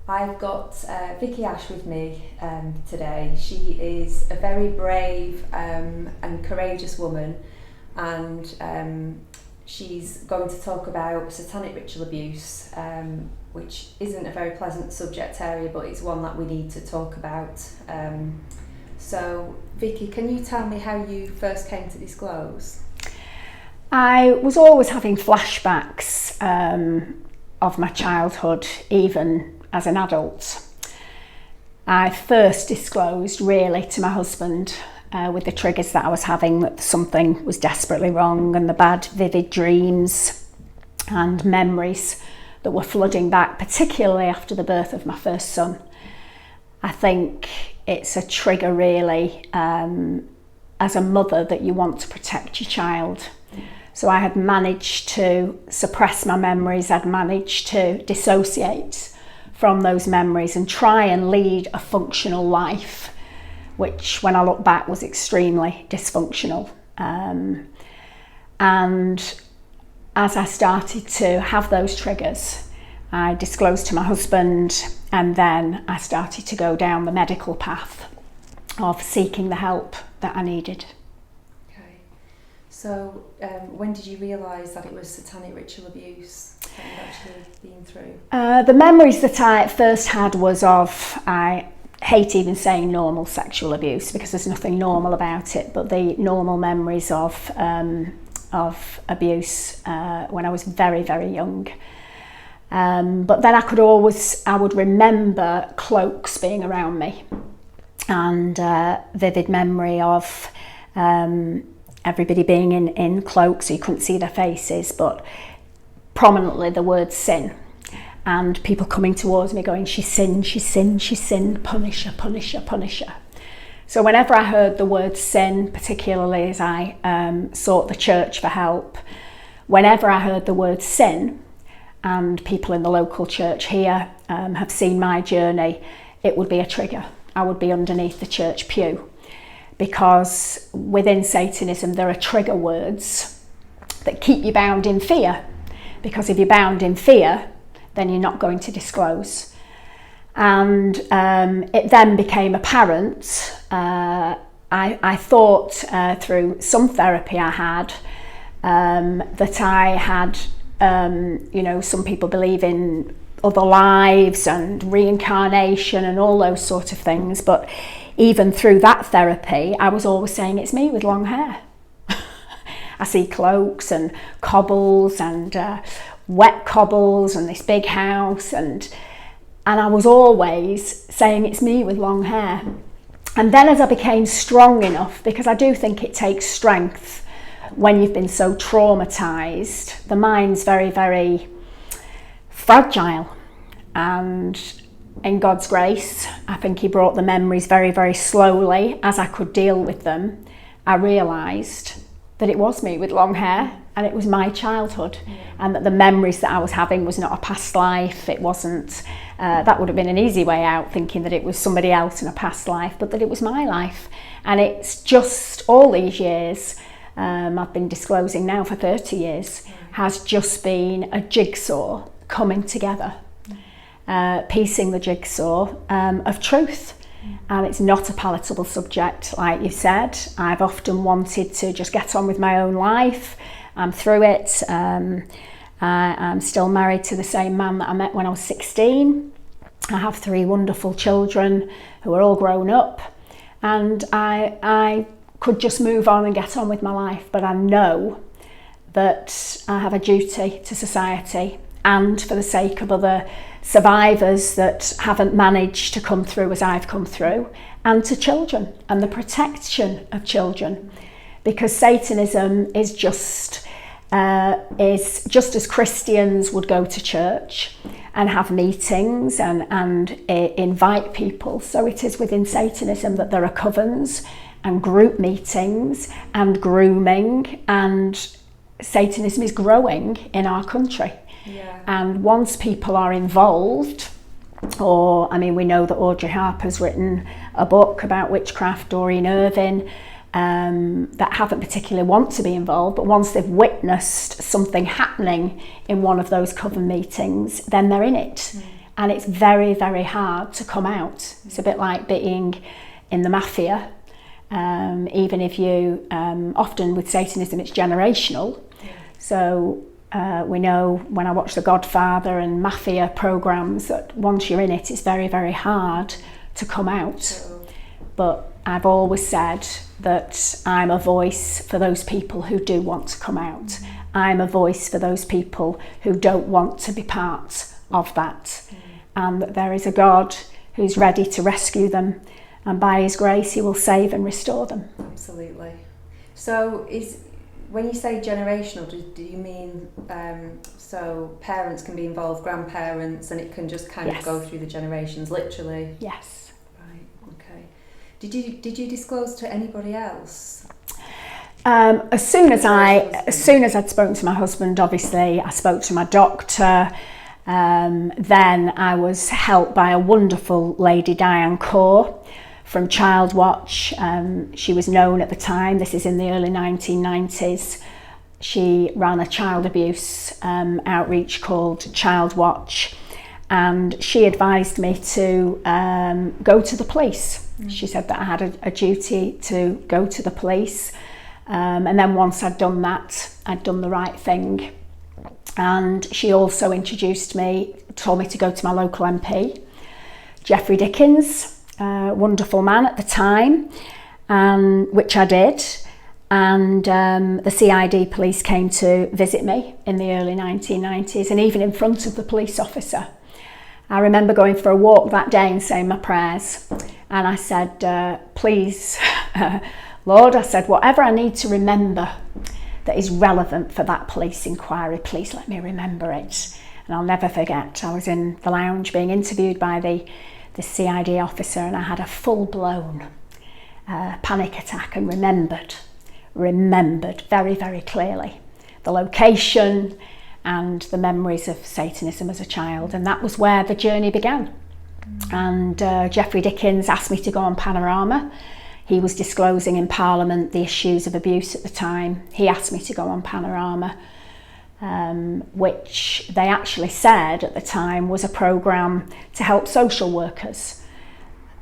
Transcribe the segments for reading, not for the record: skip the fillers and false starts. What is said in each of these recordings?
I've got Vicky Ash with me today. She is a very brave and courageous woman, and she's going to talk about satanic ritual abuse, which isn't a very pleasant subject area, but it's one that we need to talk about. So, Vicky, can you tell me how you first came to disclose? I was always having flashbacks of my childhood, even as an adult. I first disclosed really to my husband with the triggers that I was having, that something was desperately wrong, and the bad vivid dreams and memories that were flooding back, particularly after the birth of my first son. I think it's a trigger really as a mother that you want to protect your child. So I had managed to suppress my memories, I'd managed to dissociate from those memories and try and lead a functional life, which when I look back was extremely dysfunctional. And as I started to have those triggers, I disclosed to my husband, and then I started to go down the medical path of seeking the help that I needed. Okay. So when did you realise that it was satanic ritual abuse that you'd actually been through? The memories that I first had was of, I hate even saying normal sexual abuse because there's nothing normal about it, but the normal memories of abuse when I was very, very young. But then I would remember cloaks being around me, and vivid memory of everybody being in cloaks, so you couldn't see their faces, but prominently the word sin, and people coming towards me going, she's sinned, she's sinned, she's sinned, punish her, punish her, punish her. So whenever I heard the word sin, particularly as I sought the church for help, whenever I heard the word sin, and people in the local church here have seen my journey, it would be a trigger. I would be underneath the church pew, because within Satanism there are trigger words that keep you bound in fear, because if you're bound in fear then you're not going to disclose. And it then became apparent, I thought through some therapy I had, that I had some people believe in other lives and reincarnation and all those sort of things, but even through that therapy I was always saying it's me with long hair. I see cloaks and cobbles and wet cobbles and this big house, and I was always saying it's me with long hair. And then as I became strong enough, because I do think it takes strength when you've been so traumatised, the mind's very, very fragile, and in God's grace, I think he brought the memories very, very slowly. As I could deal with them, I realised that it was me with long hair, and it was my childhood, and that the memories that I was having was not a past life. It wasn't, that would have been an easy way out, thinking that it was somebody else in a past life, but that it was my life. And it's just all these years, I've been disclosing now for 30 years, has just been a jigsaw coming together, piecing the jigsaw of truth. And it's not a palatable subject, like you said. I've often wanted to just get on with my own life. I'm through it. I'm still married to the same man that I met when I was 16. I have 3 wonderful children who are all grown up, and I could just move on and get on with my life, but I know that I have a duty to society, and for the sake of other survivors that haven't managed to come through as I've come through, and to children and the protection of children, because Satanism is just as Christians would go to church and have meetings and invite people, so it is within Satanism that there are covens and group meetings and grooming, and Satanism is growing in our country. Yeah. And once people are involved, we know that Audrey Harper's written a book about witchcraft, Doreen Irvin, that haven't particularly want to be involved, but once they've witnessed something happening in one of those coven meetings, then they're in it. and it's very, very hard to come out. It's a bit like being in the mafia. Even if you, often with Satanism, it's generational. So we know when I watch The Godfather and mafia programs that once you're in it, it's very, very hard to come out. But I've always said that I'm a voice for those people who do want to come out. I'm a voice for those people who don't want to be part of that. And that there is a God who's ready to rescue them, and by his grace he will save and restore them. Absolutely. So when you say generational, do you mean so parents can be involved, grandparents, and it can just kind of go through the generations, literally? Yes. Right. Okay. Did you disclose to anybody else? As soon as I'd spoken to my husband, obviously I spoke to my doctor. Then I was helped by a wonderful lady, Diane Core, from Child Watch. She was known at the time, this is in the early 1990s. She ran a child abuse outreach called Child Watch, and she advised me to go to the police. She said that I had a duty to go to the police, and then once I'd done that, I'd done the right thing. And she also told me to go to my local MP, Geoffrey Dickens, a wonderful man at the time, which I did. And the CID police came to visit me in the early 1990s, and even in front of the police officer. I remember going for a walk that day and saying my prayers. And I said, please, Lord, I said, whatever I need to remember that is relevant for that police inquiry, please let me remember it. And I'll never forget, I was in the lounge being interviewed by the CID officer, and I had a full-blown panic attack and remembered very, very clearly the location and the memories of Satanism as a child. And that was where the journey began. And Geoffrey Dickens asked me to go on Panorama. He was disclosing in Parliament the issues of abuse at the time. He asked me to go on Panorama, which they actually said at the time was a programme to help social workers,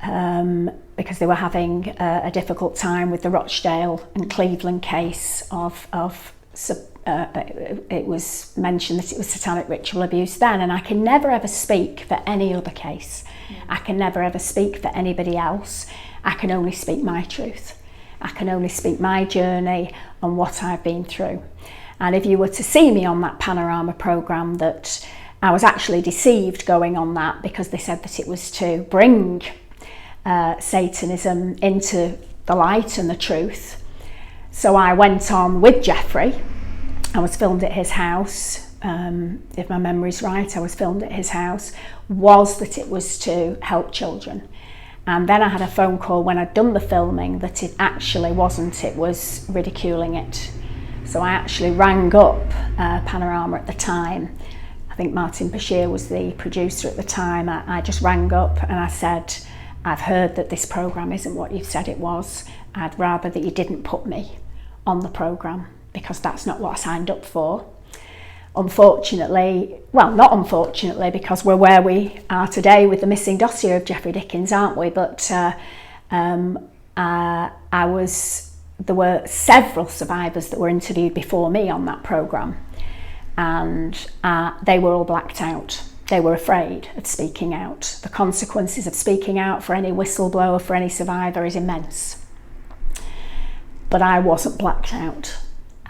because they were having a difficult time with the Rochdale and Cleveland case it was mentioned that it was satanic ritual abuse then, and I can never ever speak for any other case. I can never ever speak for anybody else. I can only speak my truth. I can only speak my journey and what I've been through. And if you were to see me on that Panorama programme, that I was actually deceived going on that, because they said that it was to bring Satanism into the light and the truth. So I went on with Geoffrey. I was filmed at his house. If my memory's right, I was filmed at his house. Was that it was to help children. And then I had a phone call when I'd done the filming that it actually wasn't, it was ridiculing it. So I actually rang up Panorama at the time. I think Martin Bashir was the producer at the time. I just rang up and I said, I've heard that this programme isn't what you've said it was. I'd rather that you didn't put me on the programme, because that's not what I signed up for. Unfortunately, well, not unfortunately, because we're where we are today with the missing dossier of Geoffrey Dickens, aren't we? But there were several survivors that were interviewed before me on that programme, and they were all blacked out. They were afraid of speaking out. The consequences of speaking out for any whistleblower, for any survivor, is immense. But I wasn't blacked out.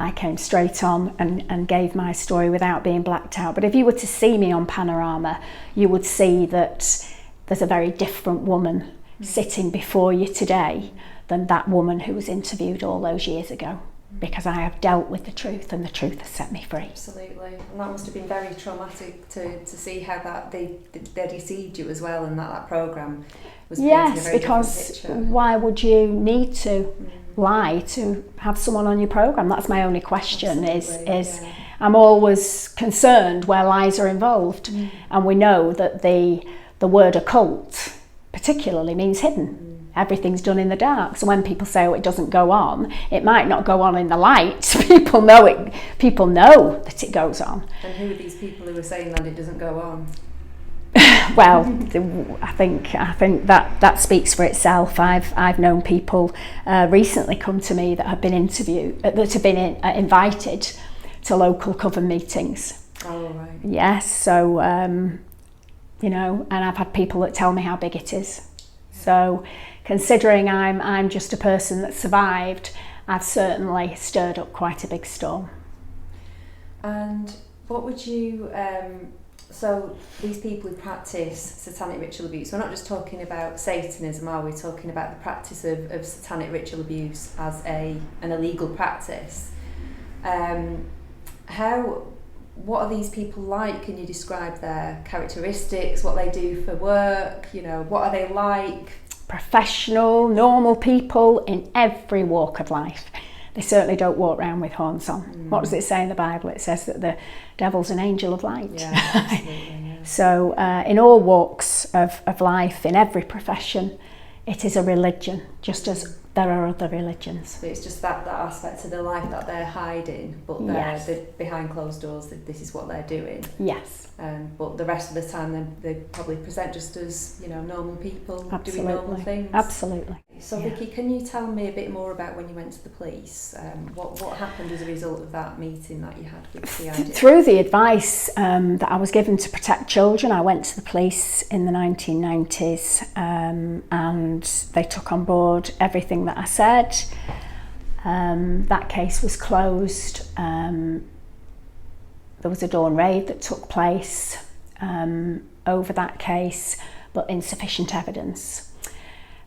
I came straight on and gave my story without being blacked out. But if you were to see me on Panorama, you would see that there's a very different woman sitting before you today than that woman who was interviewed all those years ago, because I have dealt with the truth, and the truth has set me free. Absolutely. And that must have been very traumatic to see how that they deceived you as well, and that programme was painting a very because different picture. Why would you need to lie to have someone on your programme? That's my only question. Is I'm always concerned where lies are involved, and we know that the word occult particularly means hidden. Everything's done in the dark. So when people say, oh, it doesn't go on, it might not go on in the light. People know it. People know that it goes on. And who are these people who are saying that it doesn't go on? Well, I think that speaks for itself. I've known people recently come to me that have been invited to local coven meetings. Oh, right. Yes, so you know, and I've had people that tell me how big it is. So, considering I'm just a person that survived, I've certainly stirred up quite a big storm. And what would you? So these people who practice satanic ritual abuse, we're not just talking about Satanism, are we? Talking about the practice of satanic ritual abuse as an illegal practice. What are these people like? Can you describe their characteristics, what they do for work, you know, what are they like? Professional, normal people in every walk of life. They certainly don't walk around with horns on. What does it say in the Bible? It says that the devil's an angel of light. Yeah, absolutely, yeah. So in all walks of life, in every profession, it is a religion, just as there are other religions. So it's just that aspect of their life that they're hiding, but they're behind closed doors, this is what they're doing. Yes. But the rest of the time they probably present just as, you know, normal people. Absolutely. Doing normal things. Absolutely. So Vicky, can you tell me a bit more about when you went to the police? What happened as a result of that meeting that you had with CID? Through the advice that I was given to protect children, I went to the police in the 1990s and they took on board everything that I said. That case was closed. There was a dawn raid that took place over that case, but insufficient evidence.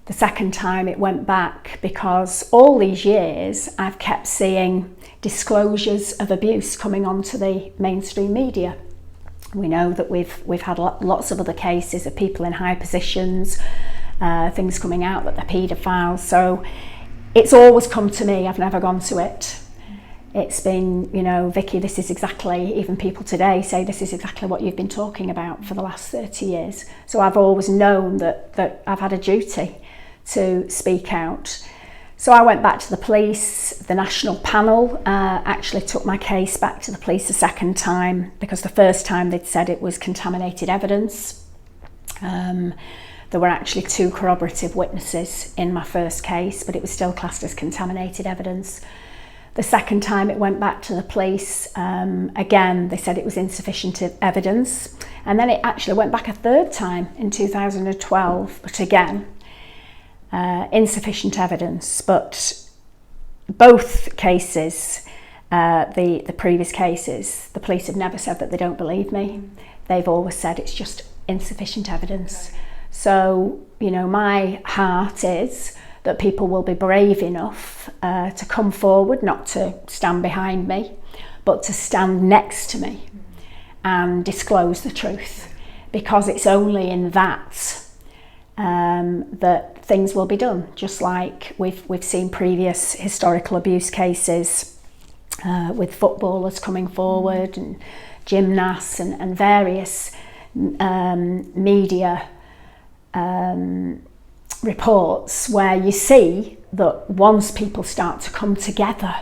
The second time it went back because all these years I've kept seeing disclosures of abuse coming onto the mainstream media. We know that we've had lots of other cases of people in high positions, things coming out that they're paedophiles. So it's always come to me, I've never gone to it. It's been, you know, Vicky, this is exactly, even people today say this is exactly what you've been talking about for the last 30 years. So I've always known that I've had a duty to speak out. So I went back to the police. The national panel actually took my case back to the police a second time because the first time they'd said it was contaminated evidence. There were actually 2 corroborative witnesses in my first case, but it was still classed as contaminated evidence. The second time it went back to the police, again, they said it was insufficient evidence. And then it actually went back a third time in 2012, but again, insufficient evidence. But both cases, the previous cases, the police have never said that they don't believe me. They've always said it's just insufficient evidence. Okay. So, you know, my heart is that people will be brave enough to come forward, not to stand behind me, but to stand next to me and disclose the truth, because it's only in that that things will be done. Just like we've seen previous historical abuse cases with footballers coming forward and gymnasts and various media reports where you see that once people start to come together,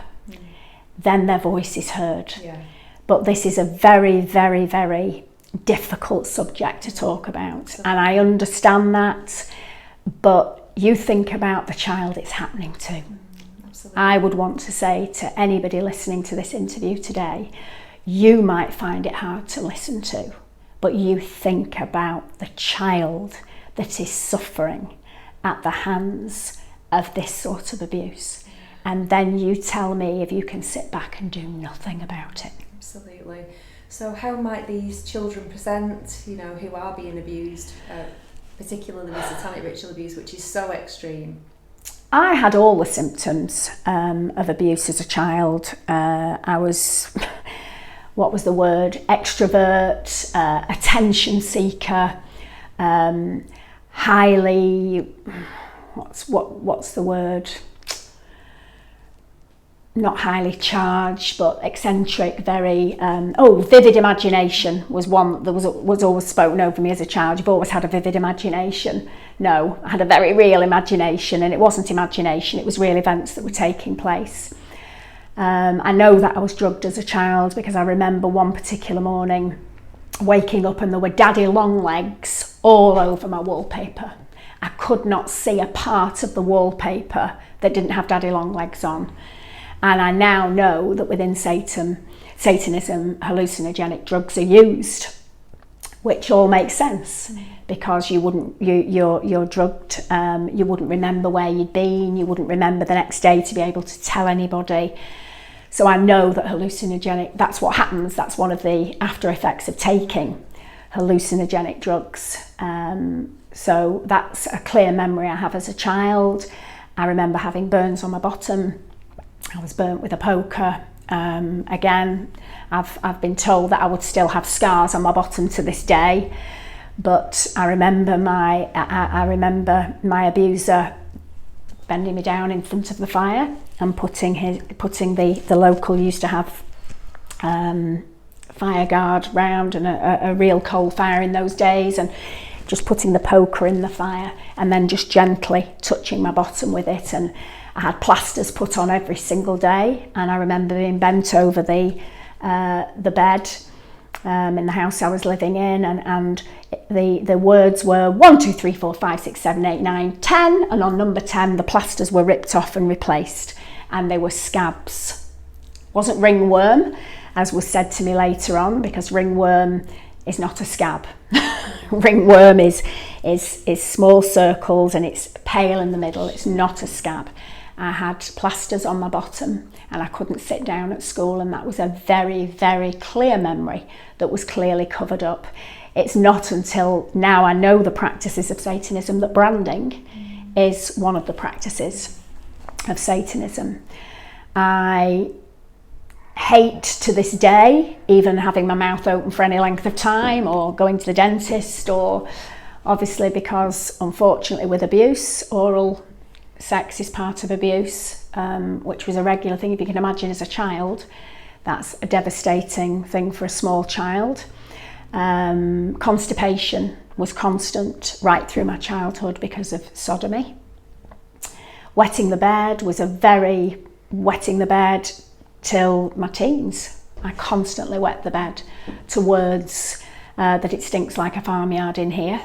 then their voice is heard. Yeah. But this is a very, very, very difficult subject to talk about. And I understand that, but you think about the child it's happening to. Absolutely. I would want to say to anybody listening to this interview today, you might find it hard to listen to, but you think about the child that is suffering at the hands of this sort of abuse, and then you tell me if you can sit back and do nothing about it. Absolutely. So how might these children present, you know, who are being abused, particularly with satanic ritual abuse, which is so extreme? I had all the symptoms of abuse as a child. I was, what was the word, extrovert, attention seeker, highly, what's the word? Not highly charged, but eccentric, very, vivid imagination was one that was always spoken over me as a child. You've always had a vivid imagination. No, I had a very real imagination, and it wasn't imagination, it was real events that were taking place. I know that I was drugged as a child because I remember one particular morning waking up and there were daddy long legs all over my wallpaper. I could not see a part of the wallpaper that didn't have daddy long legs on. And I now know that within Satanism, hallucinogenic drugs are used, which all makes sense, because you're drugged, you wouldn't remember where you'd been, you wouldn't remember the next day to be able to tell anybody. So I know that hallucinogenic, that's what happens, that's one of the after effects of taking hallucinogenic drugs. So that's a clear memory I have as a child. I remember having burns on my bottom. I was burnt with a poker. Again, I've been told that I would still have scars on my bottom to this day, but I remember my abuser bending me down in front of the fire and putting the local used to have fire guard round and a real coal fire in those days, and just putting the poker in the fire and then just gently touching my bottom with it. And I had plasters put on every single day, and I remember being bent over the bed in the house I was living in, and the words were 1, 2, 3, 4, 5, 6, 7, 8, 9, 10, and on number 10 the plasters were ripped off and replaced, and they were scabs. Wasn't ringworm, as was said to me later on, because ringworm is not a scab. Ringworm is small circles and it's pale in the middle. It's not a scab. I had plasters on my bottom and I couldn't sit down at school, and that was a very, very clear memory that was clearly covered up. It's not until now I know the practices of Satanism that branding is one of the practices of Satanism. I hate to this day even having my mouth open for any length of time or going to the dentist, or obviously because unfortunately with abuse, oral sex is part of abuse, which was a regular thing. If you can imagine as a child, that's a devastating thing for a small child. Constipation was constant right through my childhood because of sodomy. Wetting the bed till my teens. I constantly wet the bed to words that it stinks like a farmyard in here.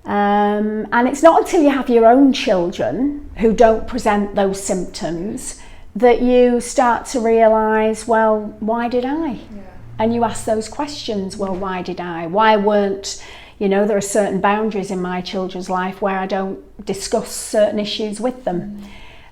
And it's not until you have your own children who don't present those symptoms that you start to realise, well, why did I? Yeah. And you ask those questions, well, why did I? Why weren't, there are certain boundaries in my children's life where I don't discuss certain issues with them.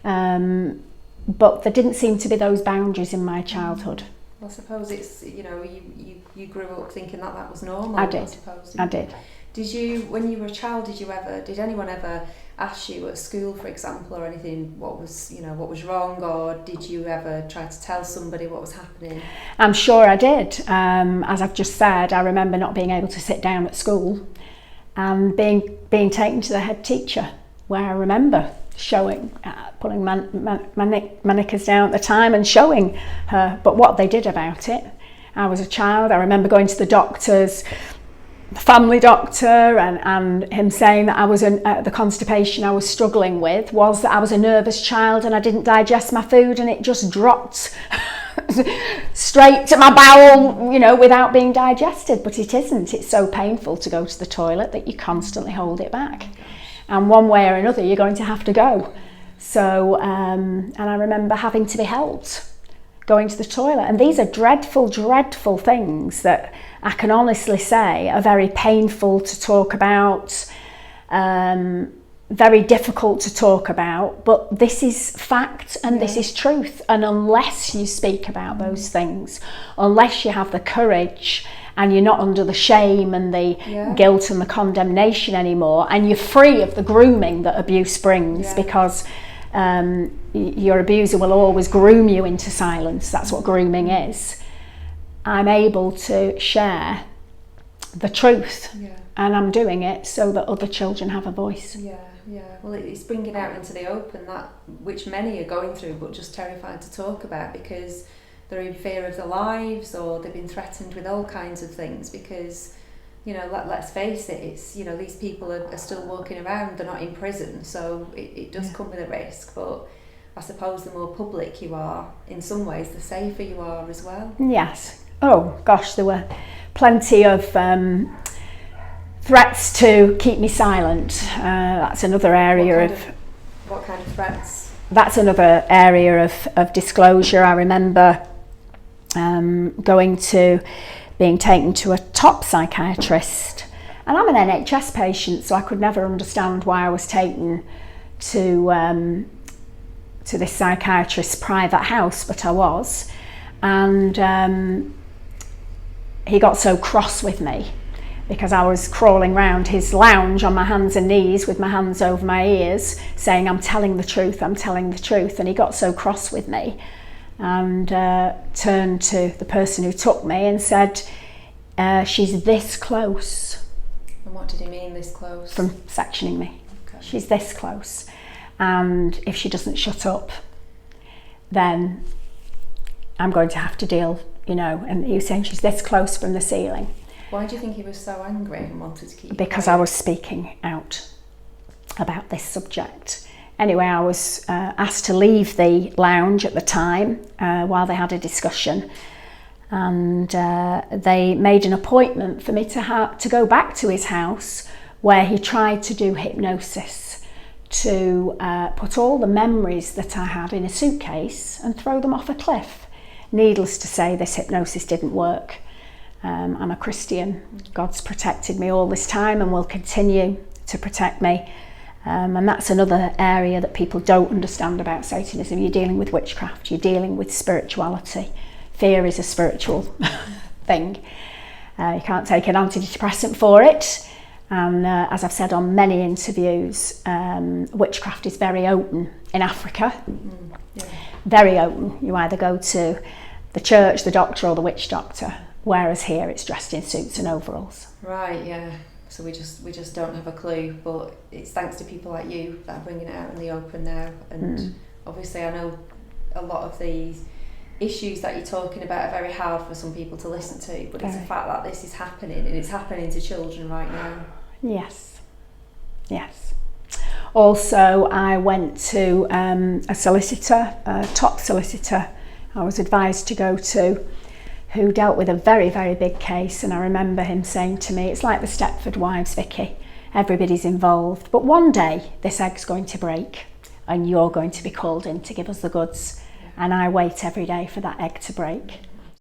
But there didn't seem to be those boundaries in my childhood. Well, I suppose it's, you grew up thinking that was normal. I did. I did. Did you, when you were a child, did anyone ever ask you at school, for example, or anything, what was wrong, or did you ever try to tell somebody what was happening? I'm sure I did. As I've just said, I remember not being able to sit down at school and being taken to the head teacher, where I remember showing, pulling my knickers down at the time and showing her, but what they did about it. I was a child. I remember going to the doctors, the family doctor, and him saying that I was the constipation I was struggling with was that I was a nervous child and I didn't digest my food and it just dropped straight to my bowel, without being digested. But it isn't. It's so painful to go to the toilet that you constantly hold it back. And one way or another, you're going to have to go. So, and I remember having to be helped going to the toilet. And these are dreadful, dreadful things that I can honestly say are very painful to talk about, very difficult to talk about. But this is fact and this is truth. And unless you speak about those things, unless you have the courage and you're not under the shame and the guilt and the condemnation anymore, and you're free of the grooming that abuse brings, because your abuser will always groom you into silence. That's what grooming is. I'm able to share the truth, and I'm doing it so that other children have a voice. Well, it's bringing out into the open that which many are going through but just terrified to talk about because they're in fear of their lives, or they've been threatened with all kinds of things because, let's face it, it's, these people are still walking around, they're not in prison, so it does come with a risk. But I suppose the more public you are, in some ways, the safer you are as well. Yes. Oh gosh, there were plenty of threats to keep me silent. That's another area What kind of threats? That's another area of disclosure. I remember being taken to a top psychiatrist, and I'm an NHS patient, so I could never understand why I was taken to this psychiatrist's private house, but I was, and he got so cross with me because I was crawling around his lounge on my hands and knees with my hands over my ears saying, I'm telling the truth, and he got so cross with me and turned to the person who took me and said, she's this close. And what did he mean, this close? From sectioning me. Okay. She's this close, and if she doesn't shut up, then I'm going to have to deal, and he was saying she's this close from the ceiling. Why do you think he was so angry and wanted to keep you Because quiet? I was speaking out about this subject. Anyway, I was asked to leave the lounge at the time while they had a discussion, and they made an appointment for me to go back to his house, where he tried to do hypnosis to put all the memories that I had in a suitcase and throw them off a cliff. Needless to say, this hypnosis didn't work. I'm a Christian. God's protected me all this time and will continue to protect me. And that's another area that people don't understand about Satanism. You're dealing with witchcraft, you're dealing with spirituality. Fear is a spiritual thing. You can't take an antidepressant for it. And as I've said on many interviews, witchcraft is very open in Africa. Yeah. Very open. You either go to the church, the doctor, or the witch doctor. Whereas here it's dressed in suits and overalls. Right, yeah. So we just don't have a clue, but it's thanks to people like you that are bringing it out in the open now. And obviously I know a lot of these issues that you're talking about are very hard for some people to listen to, but it's the fact that this is happening, and it's happening to children right now. Yes. Also, I went to a solicitor, a top solicitor I was advised to go to, who dealt with a very, very big case, and I remember him saying to me, it's like the Stepford Wives, Vicky, everybody's involved, but one day this egg's going to break and you're going to be called in to give us the goods, and I wait every day for that egg to break.